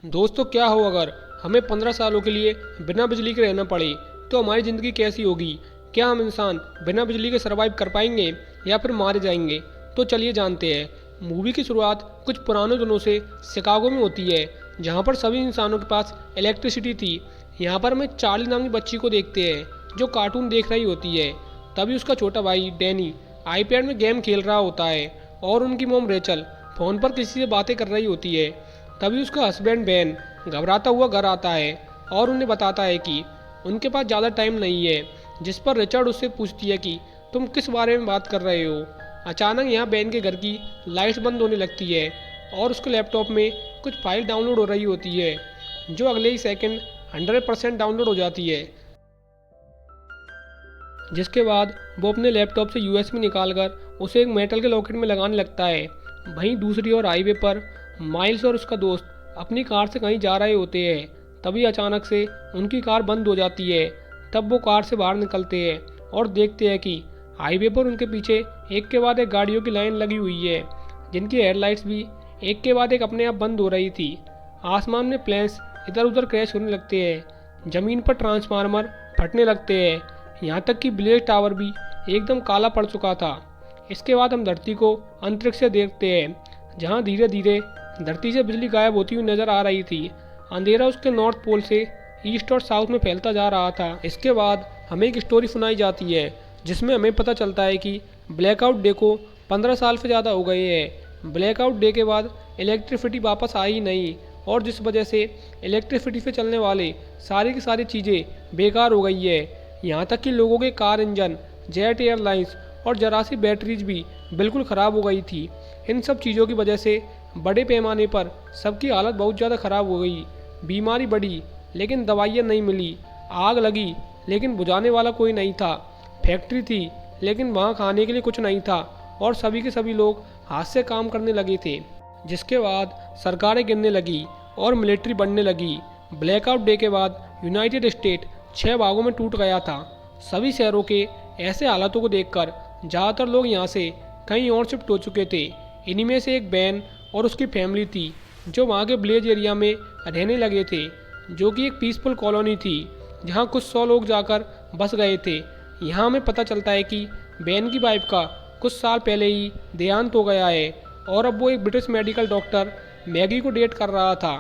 दोस्तों क्या हो अगर हमें 15 सालों के लिए बिना बिजली के रहना पड़े तो हमारी ज़िंदगी कैसी होगी। क्या हम इंसान बिना बिजली के सर्वाइव कर पाएंगे या फिर मारे जाएंगे। तो चलिए जानते हैं। मूवी की शुरुआत कुछ पुराने दिनों से शिकागो में होती है, जहाँ पर सभी इंसानों के पास इलेक्ट्रिसिटी थी। यहाँ पर हमें चार्ली नाम की बच्ची को देखते हैं जो कार्टून देख रही होती है। तभी उसका छोटा भाई डैनी आईपैड में गेम खेल रहा होता है और उनकी मोम रेचल फ़ोन पर किसी से बातें कर रही होती है। तभी उसका हस्बैंड बेन घबराता हुआ घर आता है और उन्हें बताता है कि उनके पास ज़्यादा टाइम नहीं है। जिस पर रिचर्ड उससे पूछती है कि तुम किस बारे में बात कर रहे हो। अचानक यहाँ बेन के घर की लाइट्स बंद होने लगती है और उसके लैपटॉप में कुछ फाइल डाउनलोड हो रही होती है जो अगले ही सेकंड 100% डाउनलोड हो जाती है। जिसके बाद वो अपने लैपटॉप से यूएसबी निकालकर उसे एक मेटल के लॉकेट में लगाने लगता है। वहीं दूसरी ओर हाईवे पर माइल्स और उसका दोस्त अपनी कार से कहीं जा रहे होते हैं। तभी अचानक से उनकी कार बंद हो जाती है। तब वो कार से बाहर निकलते हैं और देखते हैं कि हाईवे पर उनके पीछे एक के बाद एक गाड़ियों की लाइन लगी हुई है, जिनकी हेडलाइट्स भी एक के बाद एक अपने आप बंद हो रही थी। आसमान में प्लेन्स इधर उधर क्रैश होने लगते हैं, ज़मीन पर ट्रांसफार्मर फटने लगते हैं, यहाँ तक कि ब्लेज टावर भी एकदम काला पड़ चुका था। इसके बाद हम धरती को अंतरिक्ष से देखते हैं, जहाँ धीरे धीरे धरती से बिजली गायब होती हुई नजर आ रही थी। अंधेरा उसके नॉर्थ पोल से ईस्ट और साउथ में फैलता जा रहा था। इसके बाद हमें एक स्टोरी सुनाई जाती है जिसमें हमें पता चलता है कि ब्लैकआउट डे को 15 साल से ज़्यादा हो गए हैं। ब्लैकआउट डे के बाद इलेक्ट्रिसिटी वापस आई नहीं और जिस वजह से इलेक्ट्रिसिटी से चलने वाले सारी की सारी चीज़ें बेकार हो गई है। यहाँ तक कि लोगों के कार इंजन, जेट एयरलाइंस और जरा सी बैटरीज भी बिल्कुल ख़राब हो गई थी। इन सब चीज़ों की वजह से बड़े पैमाने पर सबकी हालत बहुत ज़्यादा ख़राब हो गई। बीमारी बढ़ी लेकिन दवाइयाँ नहीं मिली। आग लगी लेकिन बुझाने वाला कोई नहीं था। फैक्ट्री थी लेकिन वहाँ खाने के लिए कुछ नहीं था और सभी के सभी लोग हाथ से काम करने लगे थे। जिसके बाद सरकारें गिरने लगी और मिलिट्री बढ़ने लगी। ब्लैकआउट डे के बाद यूनाइटेड स्टेट 6 भागों में टूट गया था। सभी शहरों के ऐसे हालातों को देखकर ज़्यादातर लोग यहाँ से कहीं और शिफ्ट हो चुके थे। इन्हीं में से एक बैन और उसकी फैमिली थी जो वहाँ के ब्लेज एरिया में रहने लगे थे, जो कि एक पीसफुल कॉलोनी थी जहाँ कुछ 100 लोग जाकर बस गए थे। यहाँ हमें पता चलता है कि बैन की वाइफ का कुछ साल पहले ही देहांत हो गया है और अब वो एक ब्रिटिश मेडिकल डॉक्टर मैगी को डेट कर रहा था।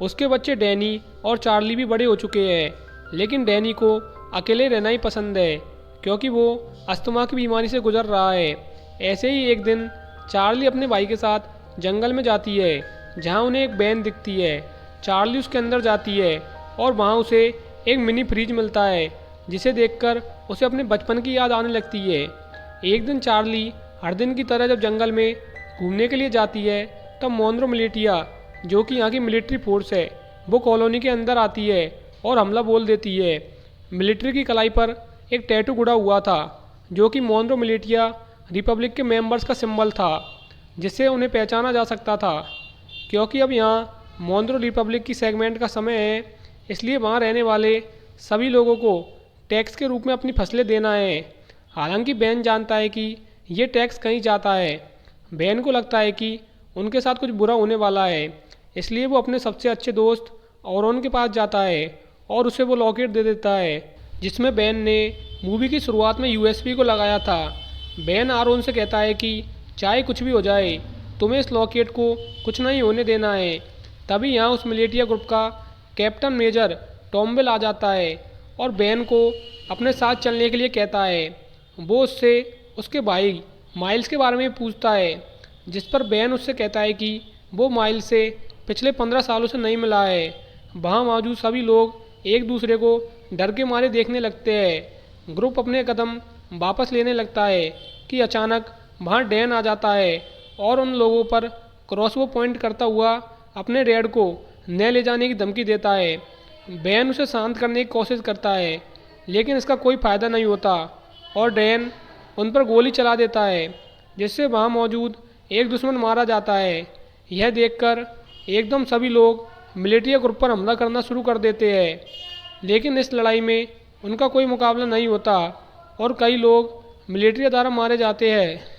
उसके बच्चे डैनी और चार्ली भी बड़े हो चुके हैं, लेकिन डैनी को अकेले रहना ही पसंद है क्योंकि वो अस्थमा की बीमारी से गुजर रहा है। ऐसे ही एक दिन चार्ली अपने भाई के साथ जंगल में जाती है जहाँ उन्हें एक वैन दिखती है। चार्ली उसके अंदर जाती है और वहाँ उसे एक मिनी फ्रिज मिलता है जिसे देखकर उसे अपने बचपन की याद आने लगती है। एक दिन चार्ली हर दिन की तरह जब जंगल में घूमने के लिए जाती है तब मोनरो मिलिटिया, जो कि यहाँ की मिलिट्री फोर्स है, वो कॉलोनी के अंदर आती है और हमला बोल देती है। मिलिट्री की कलाई पर एक टैटू गुड़ा हुआ था जो कि मोनरो मिलिटिया रिपब्लिक के मेंबर्स का सिंबल था, जिससे उन्हें पहचाना जा सकता था। क्योंकि अब यहाँ मोनरो रिपब्लिक की सेगमेंट का समय है, इसलिए वहाँ रहने वाले सभी लोगों को टैक्स के रूप में अपनी फसलें देना है। हालांकि बैन जानता है कि ये टैक्स कहीं जाता है। बैन को लगता है कि उनके साथ कुछ बुरा होने वाला है, इसलिए वो अपने सबसे अच्छे दोस्त औरॉन के पास जाता है और उसे वो लॉकेट दे देता है जिसमें बैन ने मूवी की शुरुआत में यूएसबी को लगाया था। बैन आरोन से कहता है कि चाहे कुछ भी हो जाए, तुम्हें इस लॉकेट को कुछ नहीं होने देना है। तभी यहाँ उस मिलिटिया ग्रुप का कैप्टन मेजर टॉम्बेल आ जाता है और बैन को अपने साथ चलने के लिए कहता है। वो उससे उसके भाई माइल्स के बारे में पूछता है, जिस पर बैन उससे कहता है कि वो माइल्स से पिछले 15 सालों से नहीं मिला है। वहाँ मौजूद सभी लोग एक दूसरे को डर के मारे देखने लगते हैं। ग्रुप अपने कदम वापस लेने लगता है कि अचानक वहाँ डैन आ जाता है और उन लोगों पर क्रॉसबो पॉइंट करता हुआ अपने डैड को न ले जाने की धमकी देता है। बैन उसे शांत करने की कोशिश करता है लेकिन इसका कोई फ़ायदा नहीं होता और डैन उन पर गोली चला देता है, जिससे वहाँ मौजूद एक दुश्मन मारा जाता है। यह देखकर एकदम सभी लोग मिलिट्री ग्रुप पर हमला करना शुरू कर देते हैं, लेकिन इस लड़ाई में उनका कोई मुकाबला नहीं होता और कई लोग मिलिट्री द्वारा मारे जाते हैं।